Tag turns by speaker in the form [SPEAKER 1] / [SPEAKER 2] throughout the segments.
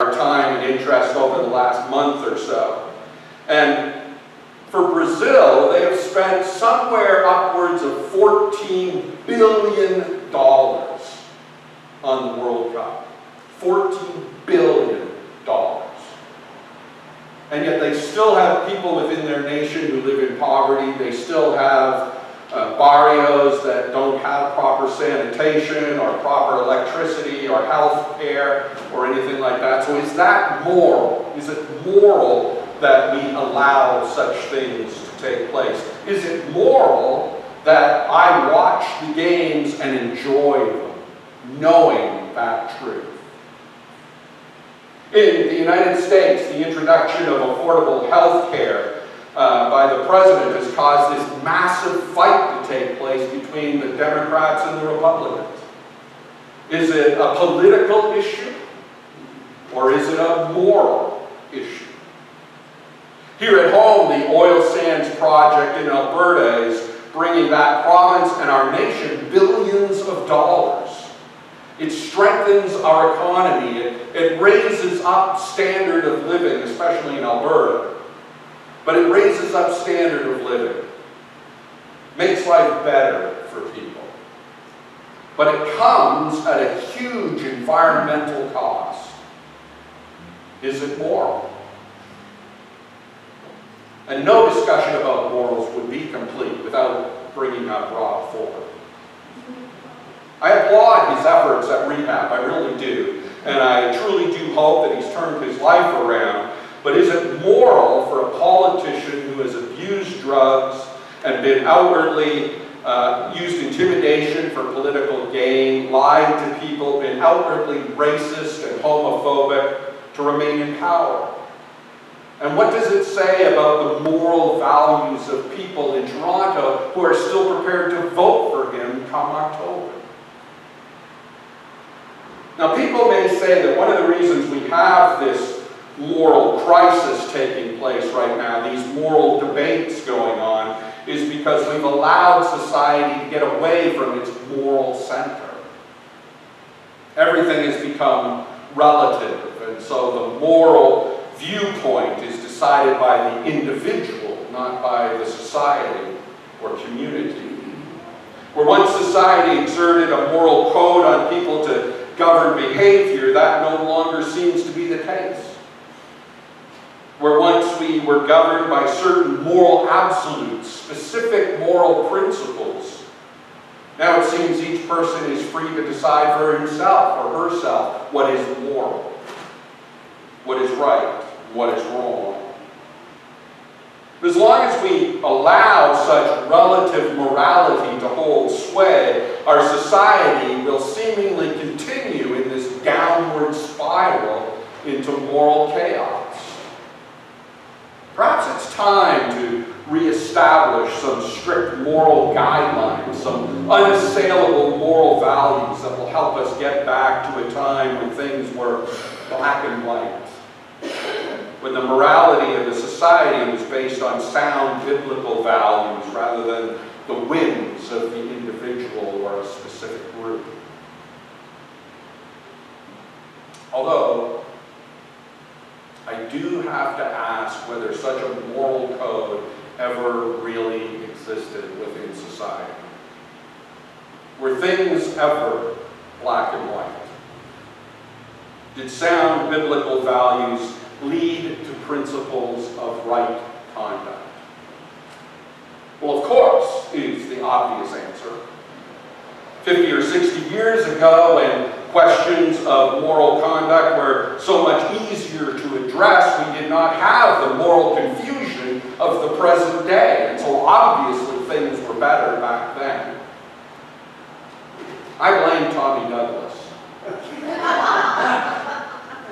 [SPEAKER 1] our time and interest over the last month or so. And for Brazil, they have spent somewhere upwards of $14 billion on the World Cup. $14 billion. And yet they still have people within their nation who live in poverty. They still have barrios that don't have proper sanitation or proper electricity or health care or anything like that. So is that moral? Is it moral that we allow such things to take place? Is it moral that I watch the games and enjoy them, knowing that truth? In the United States, the introduction of affordable health care by the president has caused this massive fight to take place between the Democrats and the Republicans. Is it a political issue, or is it a moral issue? Here at home, the oil sands project in Alberta is bringing that province and our nation billions of dollars. It strengthens our economy. It raises up standard of living, especially in Alberta. But it raises up standard of living. Makes life better for people. But it comes at a huge environmental cost. Is it moral? And no discussion about morals would be complete without bringing up Rob Ford. I applaud his efforts at rehab, I really do. And I truly do hope that he's turned his life around. But is it moral for a politician who has abused drugs and been outwardly used intimidation for political gain, lied to people, been outwardly racist and homophobic, to remain in power? And what does it say about the moral values of people in Toronto who are still prepared to vote for him come October? Now, people may say that one of the reasons we have this moral crisis taking place right now, these moral debates going on, is because we've allowed society to get away from its moral center. Everything has become relative, and so the moral viewpoint is decided by the individual, not by the society or community. Where once society exerted a moral code on people to govern behavior, that no longer seems to be the case. Where once we were governed by certain moral absolutes, specific moral principles, now it seems each person is free to decide for himself or herself what is moral, what is right, what is wrong. As long as we allow such relative morality to hold sway, our society will seemingly continue in this downward spiral into moral chaos. Perhaps it's time to reestablish some strict moral guidelines, some unassailable moral values that will help us get back to a time when things were black and white, when the morality of the society was based on sound biblical values rather than the whims of the individual or a specific group. Although, I do have to ask whether such a moral code ever really existed within society. Were things ever black and white? Did sound biblical values lead to principles of right conduct? Well, of course, is the obvious answer. 50 or 60 years ago, when questions of moral conduct were so much easier to address, we did not have the moral confusion of the present day, and so obviously things were better back then. I blame Tommy Douglas.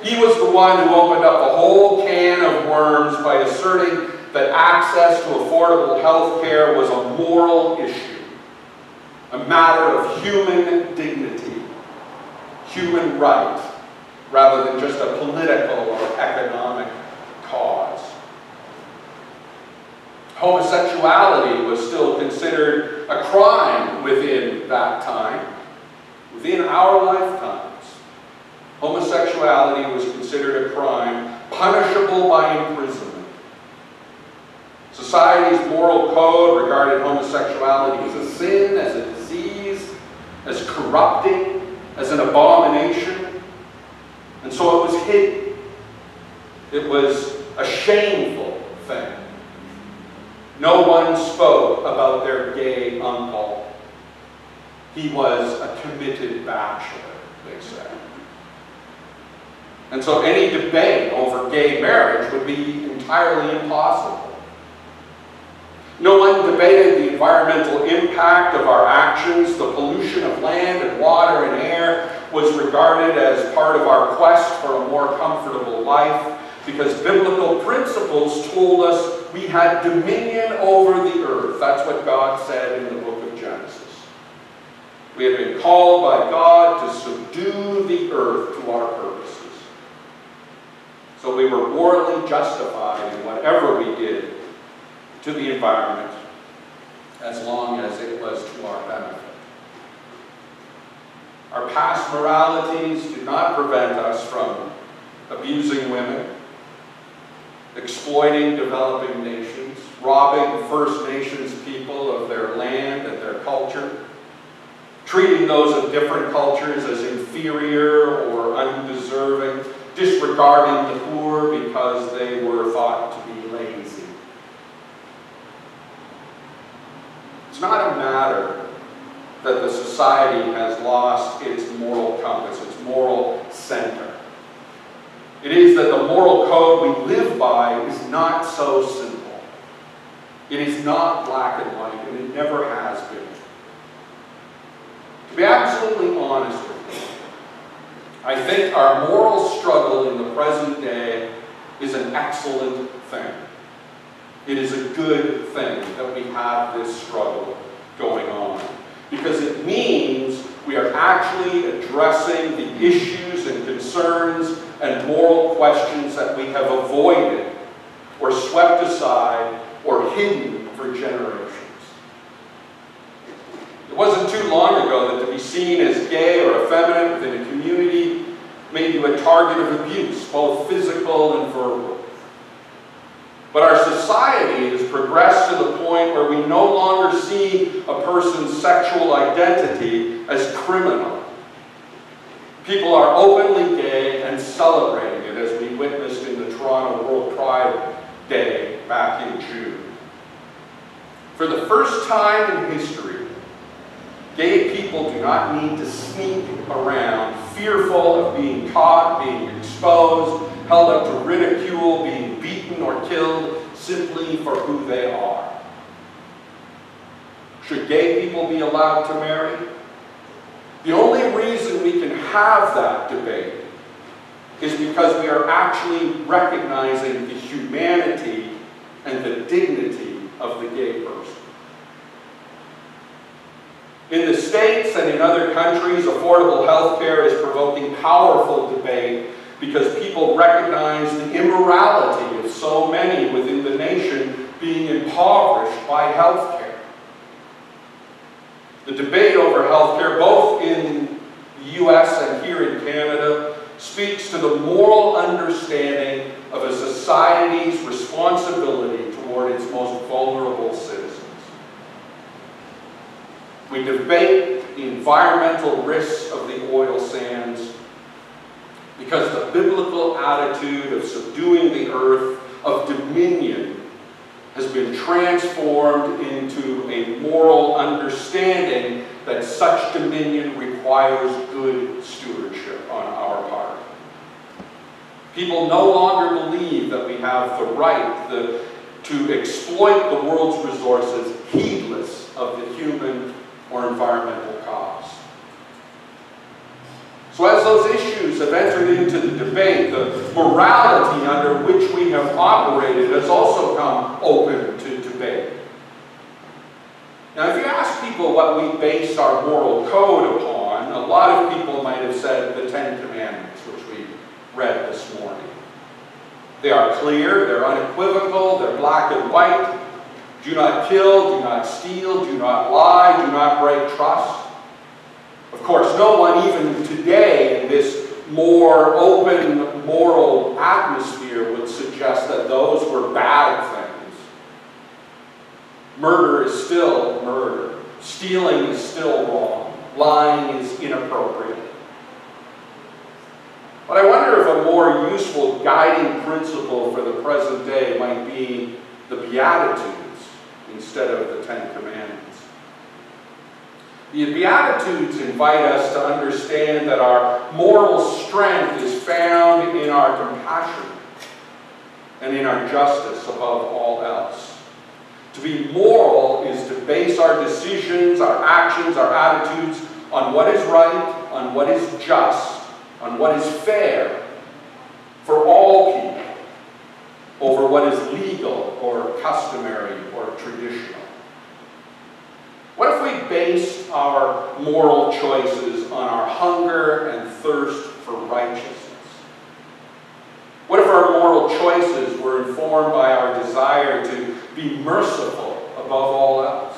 [SPEAKER 1] He was the one who opened up a whole can of worms by asserting that access to affordable health care was a moral issue, a matter of human dignity, human right, rather than just a political or economic cause. Homosexuality was still considered a crime within that time, within our lifetimes. Homosexuality was considered a crime, punishable by imprisonment. Society's moral code regarded homosexuality as a sin, as a disease, as corrupting, as an abomination. And so it was hidden. It was a shameful thing. No one spoke about their gay uncle. He was a committed bachelor, they said. And so any debate over gay marriage would be entirely impossible. No one debated the environmental impact of our actions. The pollution of land and water and air was regarded as part of our quest for a more comfortable life, because biblical principles told us we had dominion over the earth. That's what God said in the book of Genesis. We had been called by God to subdue the earth to our purposes. So we were morally justified in whatever we did to the environment, as long as it was to our benefit. Our past moralities did not prevent us from abusing women, exploiting developing nations, robbing First Nations people of their land and their culture, treating those of different cultures as inferior or undeserving, disregarding the poor because they were thought to be lazy. It's not a matter that the society has lost its moral compass, its moral center. It is that the moral code we live by is not so simple. It is not black and white, and it never has been. To be absolutely honest with you, I think our moral struggle in the present day is an excellent thing. It is a good thing that we have this struggle going on, because it means we are actually addressing the issues and concerns and moral questions that we have avoided or swept aside or hidden for generations. It wasn't too long ago that to be seen as gay or effeminate within a community made you a target of abuse, both physical and verbal. But our society has progressed to the point where we no longer see a person's sexual identity as criminal. People are openly gay and celebrating it, as we witnessed in the Toronto World Pride Day back in June. For the first time in history, gay people do not need to sneak around, fearful of being caught, being exposed, held up to ridicule, being beaten or killed simply for who they are. Should gay people be allowed to marry? The only reason we can have that debate is because we are actually recognizing the humanity and the dignity of the gay person. In the States and in other countries, affordable health care is provoking powerful debate because people recognize the immorality of so many within the nation being impoverished by health care. The debate over health care, both in the US and here in Canada, speaks to the moral understanding of a society's responsibility toward its most vulnerable citizens. We debate the environmental risks of the oil sands because the biblical attitude of subduing the earth, of dominion, has been transformed into a moral understanding that such dominion requires good stewardship on our part. People no longer believe that we have the right to exploit the world's resources heedless of the human or environmental costs. So as those issues have entered into the debate, the morality under which we have operated has also come open to debate. Now, if you ask people what we base our moral code upon, a lot of people might have said the Ten Commandments, which we read this morning. They are clear, they're unequivocal, they're black and white. Do not kill, do not steal, do not lie, do not break trust. Of course, no one even today in this more open moral atmosphere would suggest that those were bad things. Murder is still murder. Stealing is still wrong. Lying is inappropriate. But I wonder if a more useful guiding principle for the present day might be the Beatitudes instead of the Ten Commandments. The Beatitudes invite us to understand that our moral strength is found in our compassion and in our justice above all else. To be moral is to base our decisions, our actions, our attitudes on what is right, on what is just, on what is fair for all people, over what is legal or customary or traditional. What if we based our moral choices on our hunger and thirst for righteousness? What if our moral choices were informed by our desire to be merciful above all else?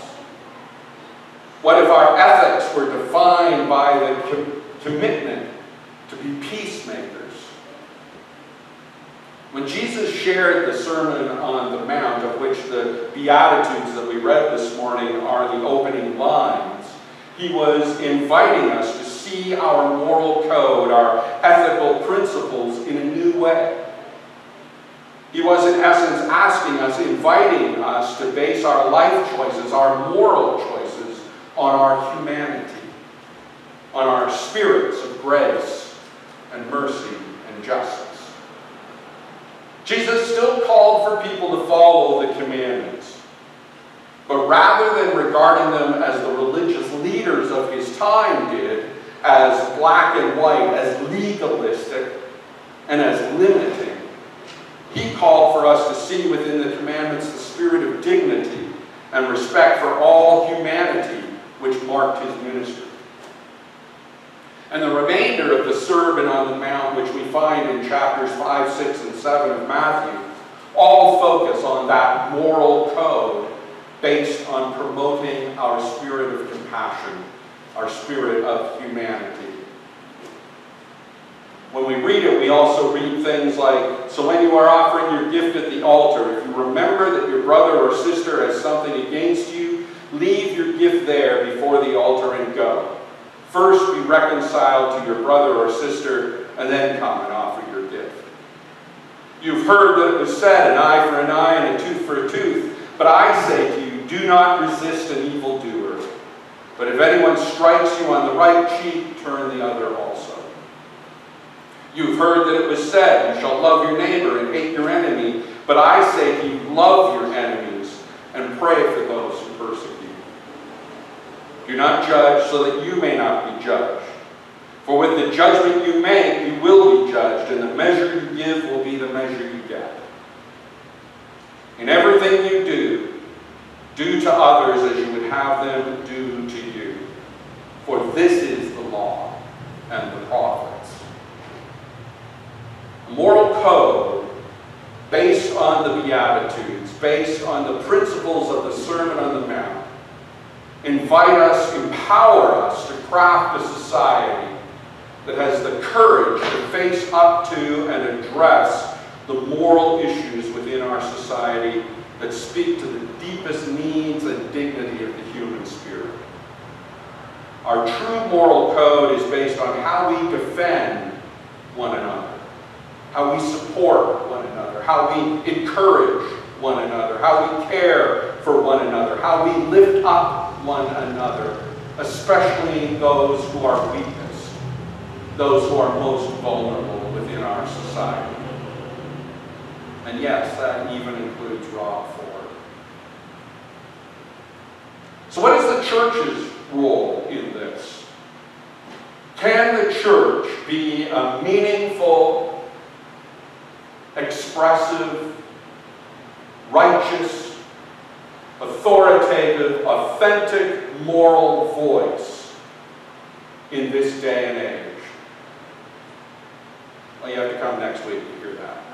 [SPEAKER 1] What if our ethics were defined by the commitment to be peacemakers? When Jesus shared the Sermon on the Mount, of which the Beatitudes that we read this morning are the opening lines, he was inviting us to see our moral code, our ethical principles in a new way. He was, in essence, asking us, inviting us to base our life choices, our moral choices, on our humanity, on our spirits of grace and mercy and justice. Jesus still called for people to follow the commandments, but rather than regarding them as the religious leaders of his time did, as black and white, as legalistic, and as limiting, he called for us to see within the commandments the spirit of dignity and respect for all humanity which marked his ministry. And the remainder of the Sermon on the Mount, which we find in chapters 5, 6, and 7 of Matthew, all focus on that moral code based on promoting our spirit of compassion, our spirit of humanity. When we read it, we also read things like, so when you are offering your gift at the altar, if you remember that your brother or sister has something against you, leave your gift there before the altar and go. First be reconciled to your brother or sister, and then come and offer your gift. You've heard that it was said, an eye for an eye and a tooth for a tooth. But I say to you, do not resist an evildoer. But if anyone strikes you on the right cheek, turn the other also. You've heard that it was said, you shall love your neighbor and hate your enemy. But I say to you, love your enemies and pray for those who persecute. Do not judge so that you may not be judged. For with the judgment you make, you will be judged, and the measure you give will be the measure you get. In everything you do, do to others as you would have them do to you. For this is the law and the prophets. A moral code based on the Beatitudes, based on the principles of the Sermon on the Mount, invite us, empower us to craft a society that has the courage to face up to and address the moral issues within our society that speak to the deepest needs and dignity of the human spirit. Our true moral code is based on how we defend one another, how we support one another, how we encourage one another, how we care for one another, how we lift up one another, especially those who are weakest, those who are most vulnerable within our society. And yes, that even includes Rob Ford. So what is the church's role in this? Can the church be a meaningful, expressive, righteous, authoritative, authentic, moral voice in this day and age? Well, you have to come next week to hear that.